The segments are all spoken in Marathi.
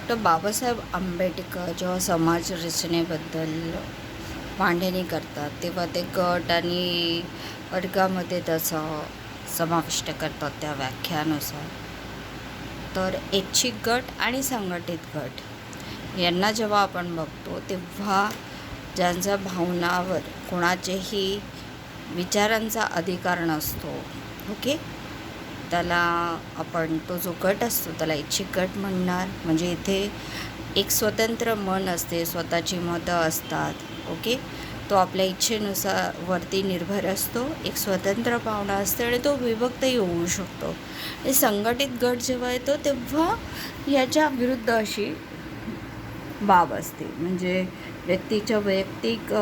डॉक्टर बाबासाहेब आंबेडकर जेव्हा समाज रचनेबद्दल मांडणी करतात तेव्हा ते गट आणि वर्गामध्ये त्याचा समाविष्ट करतात त्या व्याख्यानुसार. तर ऐच्छिक गट आणि संघटित गट यांना जेव्हा आपण बघतो तेव्हा ज्यांच्या भावनावर कोणाचेही विचारांचा अधिकार नसतो, ओके, त्याला आपण तो जो गट असतो त्याला ऐच्छिक गट म्हणणार. म्हणजे इथे एक स्वतंत्र मन असते, स्वतःची मतं असतात, ओके, तो आपल्या इच्छेनुसार वरती निर्भर असतो, एक स्वतंत्र भावना असते आणि तो विभक्तही होऊ शकतो. आणि संघटित गट जेव्हा येतो तेव्हा याच्या विरुद्ध अशी बाब असते. म्हणजे व्यक्तीच्या वैयक्तिक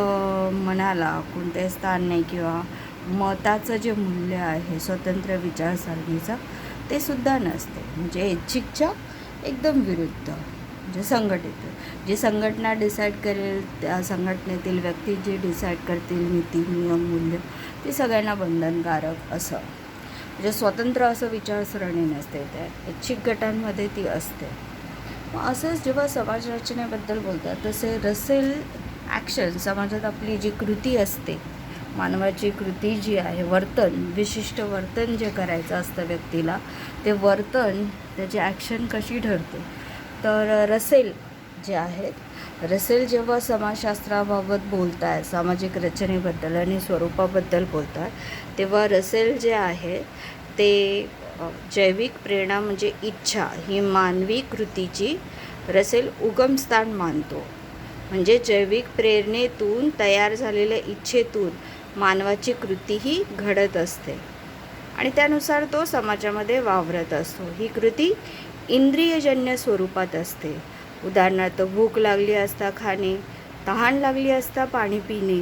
मनाला कोणते स्थान नाही किंवा मताचं जे मूल्य आहे स्वतंत्र विचारसरणीचं ते सुद्धा नसते. म्हणजे ऐच्छिकच्या एकदम विरुद्ध. म्हणजे संघटित, जी संघटना डिसाईड करेल, त्या संघटनेतील व्यक्ती जे डिसाईड करतील नीती नियम मूल्य ती सगळ्यांना बंधनकारक असं. म्हणजे स्वतंत्र असं विचारसरणी नसते, त्या ऐच्छिक गटांमध्ये ती असते. मग असंच जेव्हा समाज रचनेबद्दल बोलतात तसे रसेल ॲक्शन, समाजात आपली जी कृती असते, मानवाची कृती जी आहे, वर्तन, विशिष्ट वर्तन जे करायचं असतं व्यक्तीला, ते वर्तन त्याची ॲक्शन कशी ठरते. तर रसेल जे आहेत, रसेल जेव्हा समाजशास्त्राबाबत बोलत आहेत, सामाजिक रचनेबद्दल आणि स्वरूपाबद्दल बोलतात, तेव्हा रसेल जे आहे ते जैविक प्रेरणा म्हणजे इच्छा ही मानवी कृतीची रसेल उगमस्थान मानतो. म्हणजे जैविक प्रेरणेतून तयार झालेल्या इच्छेतून मानवाची कृती ही घडत असते आणि त्यानुसार तो समाजामध्ये वावरत असतो. ही कृती इंद्रियजन्य स्वरूपात असते. उदाहरणार्थ भूक लागली असता खाणे, तहान लागली असता पाणी पिणे.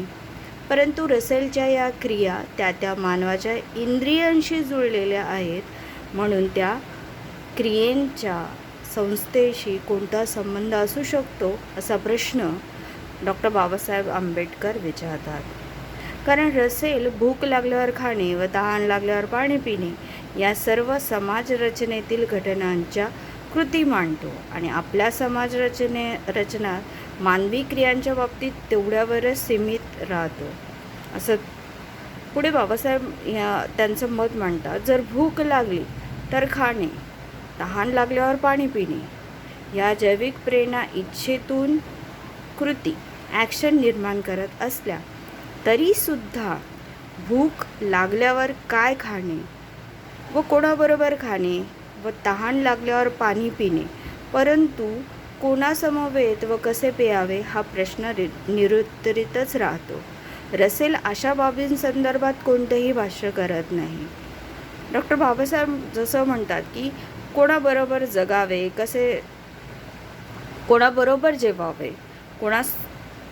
परंतु रसेलच्या या क्रिया त्या मानवाच्या इंद्रियांशी जुळलेल्या आहेत, म्हणून त्या क्रियेच्या संस्थेशी कोणता संबंध असू शकतो असा प्रश्न डॉक्टर बाबासाहेब आंबेडकर विचारतात. कारण रसेल भूक लागल्यावर खाणे व तहान लागल्यावर पाणी पिणे या सर्व समाज रचनेतील घटनांच्या कृती मांडतो आणि आपल्या समाज रचना मानवी क्रियांच्या बाबतीत तेवढ्यावरच सीमित राहतो असं पुढे बाबासाहेब त्यांचं मत मांडतात. जर भूक लागली तर खाणे, तहान लागल्यावर पाणी पिणे या जैविक प्रेरणा इच्छेतून कृती ॲक्शन निर्माण करत असल्या तरीसुद्धा भूक लागल्यावर काय खाणे व कोणाबरोबर खाणे व तहान लागल्यावर पाणी पिणे, परंतु कोणासमवेत व कसे प्यावे हा प्रश्न निरुत्तरितच राहतो. रसेल अशा बाबींसंदर्भात कोणतेही भाष्य करत नाही. डॉक्टर बाबासाहेब जसं म्हणतात की कोणाबरोबर जगावे, कोणाबरोबर जेवावे,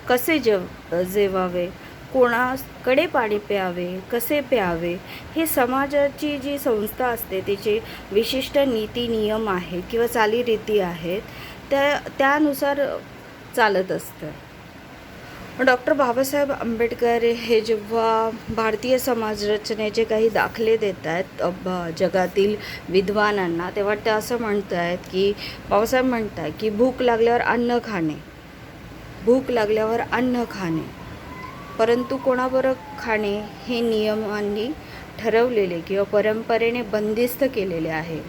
कसे जेवावे, कोणाकडे पाणी प्यावे, कसे प्यावे, हे समाजाची जी संस्था असते तिचे विशिष्ट नीती नियम आहेत किंवा चालीरीती आहेत, त्यानुसार चालत असतं. डॉक्टर बाबासाहेब आंबेडकर हे जेव्हा भारतीय समाजरचनेचे काही दाखले देत आहेत जगातील विद्वानांना, तेव्हा ते असं म्हणत आहेत की बाबासाहेब म्हणत आहेत की भूक लागल्यावर अन्न खाणे, भूक लागल्यावर अन्न खाणे, परंतु कोणाबरोबर खाणे हे नियमांनी ठरवलेले किंवा परंपरेने बंदिस्त केलेले आहे.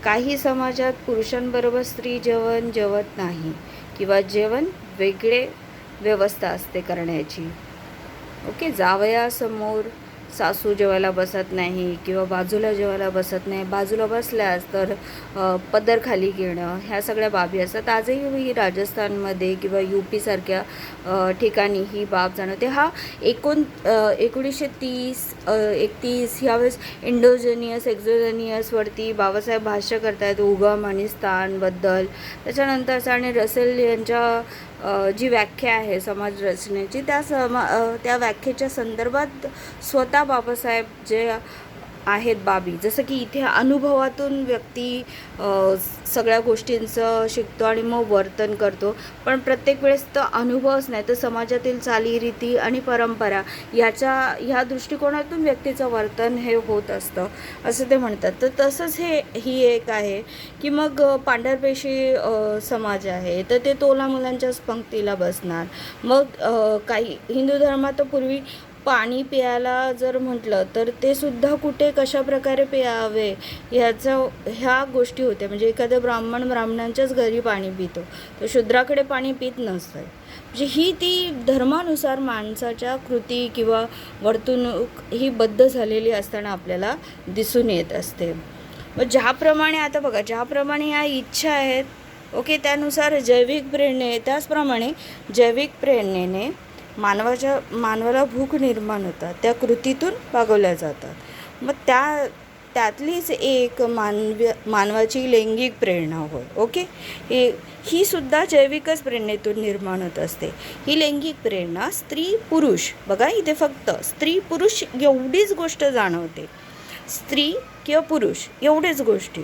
काही समाजात पुरुषांबरोबर स्त्री जेवत नाही किंवा जेवण वेगळे व्यवस्था असते करण्याची, ओके. जावयासमोर सासू जेवायला बसत नाही किंवा बाजूला जेवायला बसत नाही, बाजूला बसल्यास तर पदर खाली घेणं, ह्या सगळ्या बाबी असतात. आजही राजस्थानमध्ये किंवा UP सारख्या ठिकाणी ही बाब जाणवते. हा 1930-31 ह्यावेळेस एक्झोजेनियसवरती बाबासाहेब भाष्य करतायत उगम आणि स्थानबद्दल. त्याच्यानंतरचा आणि रसेल यांच्या जी व्याख्या आहे समाज रचनेची, त्या व्याख्येच्या संदर्भात स्वतः बाबासाहेब जे आहेत बाबी, जसं की इथे अनुभवातून व्यक्ती सगळ्या गोष्टींचं शिकतो आणि मग वर्तन करतो. पण प्रत्येक वेळेस तर अनुभवच नाही, तर समाजातील चालीरीती आणि परंपरा ह्या दृष्टिकोनातून व्यक्तीचं वर्तन हे होत असतं असं ते म्हणतात. तर तसंच ही एक आहे की मग पांढरपेशी समाज आहे, तर ते तोला मुलांच्याच पंक्तीला बसणार. मग काही हिंदू धर्मात तर पूर्वी पाणी प्यायला जर म्हटलं तर ते सुद्धा कुठे कशाप्रकारे प्यावे ह्या गोष्टी होत्या. म्हणजे एखादं ब्राह्मणांच्याच घरी पाणी पितो, तर शूद्राकडे पाणी पित नसतं. म्हणजे ही ती धर्मानुसार माणसाच्या कृती किंवा वर्तणूक ही बद्ध झालेली असताना आपल्याला दिसून येत असते. मग ज्याप्रमाणे आता बघा, ज्याप्रमाणे ह्या इच्छा आहेत ओके, त्यानुसार जैविक प्रेरणे, त्याचप्रमाणे जैविक प्रेरणेने मानवाला भूक निर्माण होतात, त्या कृतीतून भागवल्या जातात. मग त्यातलीच एक मानवाची लैंगिक प्रेरणा होय ओके, ही सुद्धा जैविकच प्रेरणेतून निर्माण होत असते. ही लैंगिक प्रेरणा स्त्री पुरुष, बघा इथे फक्त स्त्री पुरुष एवढीच गोष्ट जाणवते, स्त्री किंवा पुरुष एवढेच गोष्टी.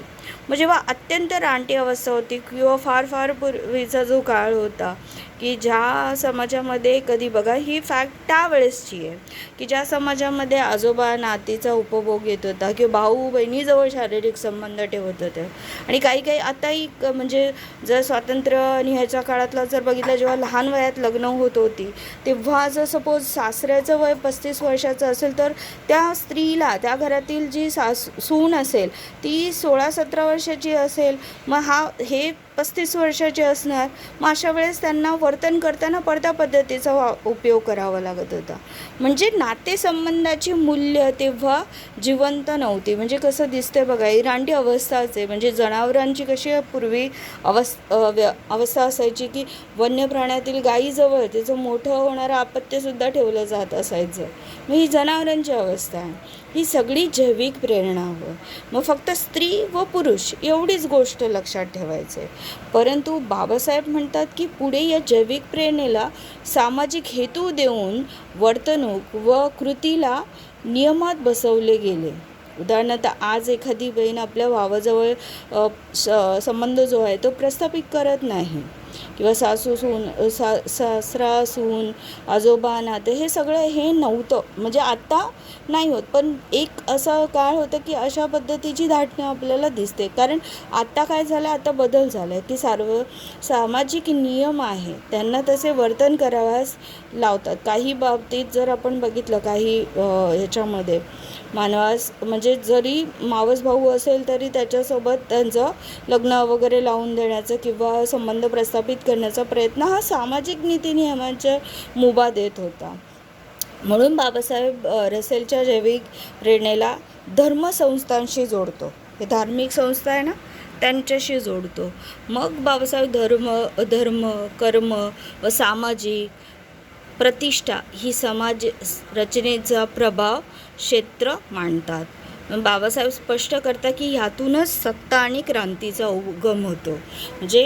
मग जेव्हा अत्यंत रानटी अवस्था होती किंवा फार पूर्वीचा जो काळ होता की ज्या समाजामध्ये कधी बघा, ही फॅक्ट त्यावेळेसची आहे की ज्या समाजामध्ये आजोबा नातीचा उपभोग येत होता किंवा भाऊ बहिणीजवळ शारीरिक संबंध ठेवत होते. आणि काही आताही म्हणजे जर स्वातंत्र्य आणि ह्याच्या काळातला जर बघितलं, जेव्हा लहान वयात लग्न होत होती तेव्हा जर सपोज सासऱ्याचं वय 35 वर्षाचं असेल तर त्या स्त्रीला, त्या घरातील जी सून असेल ती 16-17 वर्षाची असेल, मग हे 35 वर्षाचे असणार. मग अशा वेळेस त्यांना वर्तन करताना पडत्या पद्धतीचा उपयोग करावा लागत होता. म्हणजे नातेसंबंधाची मूल्य तेव्हा जिवंत नव्हती. म्हणजे कसं दिसतंय बघा, ही रानटी अवस्थाच आहे. म्हणजे जनावरांची कशी पूर्वी अवस्था असायची की वन्य प्राण्यातील गायीजवळ त्याचं मोठं होणारं अपत्यसुद्धा ठेवलं जात असायचं. मग ही जनावरांची अवस्था आहे. ही सगळी जैविक प्रेरणा हवं. मग फक्त स्त्री व पुरुष एवढीच गोष्ट लक्षात ठेवायचं आहे. परंतु बाबासाहेब म्हणतात की पुढे या जैविक प्रेरणेला सामाजिक हेतू देऊन वर्तणूक व कृतीला नियमात बसवले गेले. उदाहरणार्थ, आज एखादी बहीण आपल्या भावाजवळ संबंध जो आहे तो प्रस्थापित करत नाही किंवा सासरा सून आजोबा नाते हे सगळं हे नव्हतं. म्हणजे आता नाही होत, पण एक असा काळ होता की अशा पद्धतीची धाटणं आपल्याला दिसते. कारण आता काय झालं, आता बदल झाला आहे. ती सामाजिक नियम आहे, त्यांना तसे वर्तन करावयास लावतात. काही बाबतीत जर आपण बघितलं, काही ह्याच्यामध्ये मानवास म्हणजे जरी मावस भाऊ असेल तरी त्याच्यासोबत त्यांचं लग्न वगैरे लावून देण्याचं किंवा संबंध प्रस्थापित करण्याचा प्रयत्न हा सामाजिक नीतिनियमांच्या मुभा देत होता. म्हणून बाबासाहेब रसेलच्या जैविक प्रेरणेला धर्मसंस्थांशी जोडतो. हे धार्मिक संस्था आहे ना, त्यांच्याशी जोडतो. मग बाबासाहेब धर्म कर्म व सामाजिक प्रतिष्ठा ही समाज रचनेचा प्रभाव क्षेत्र मांडतात. बाबासाहेब स्पष्ट करतात की ह्यातूनच सत्ता आणि क्रांतीचा उगम होतो. म्हणजे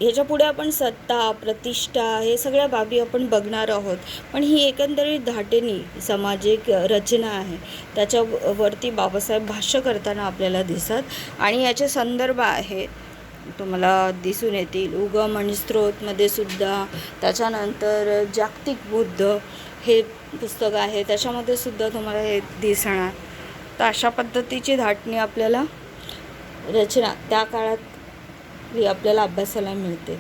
ह्याच्या पुढे आपण सत्ता प्रतिष्ठा हे सगळ्या बाबी आपण बघणार आहोत. पण ही एकंदरीत धाटेनी सामाजिक रचना आहे, त्याच्यावरती बाबासाहेब भाष्य करताना आपल्याला दिसतात. आणि याचे संदर्भ आहेत तुम्हाला दिसून येतील. उगम आणि स्त्रोतमध्ये सुद्धा, त्याच्यानंतर जागतिक बुद्ध हे पुस्तक आहे, त्याच्यामध्ये सुद्धा तुम्हाला हे दिसणार. तर अशा पद्धतीची धाटणी आपल्याला रचना त्या काळात आपल्याला अभ्यासाला मिळते.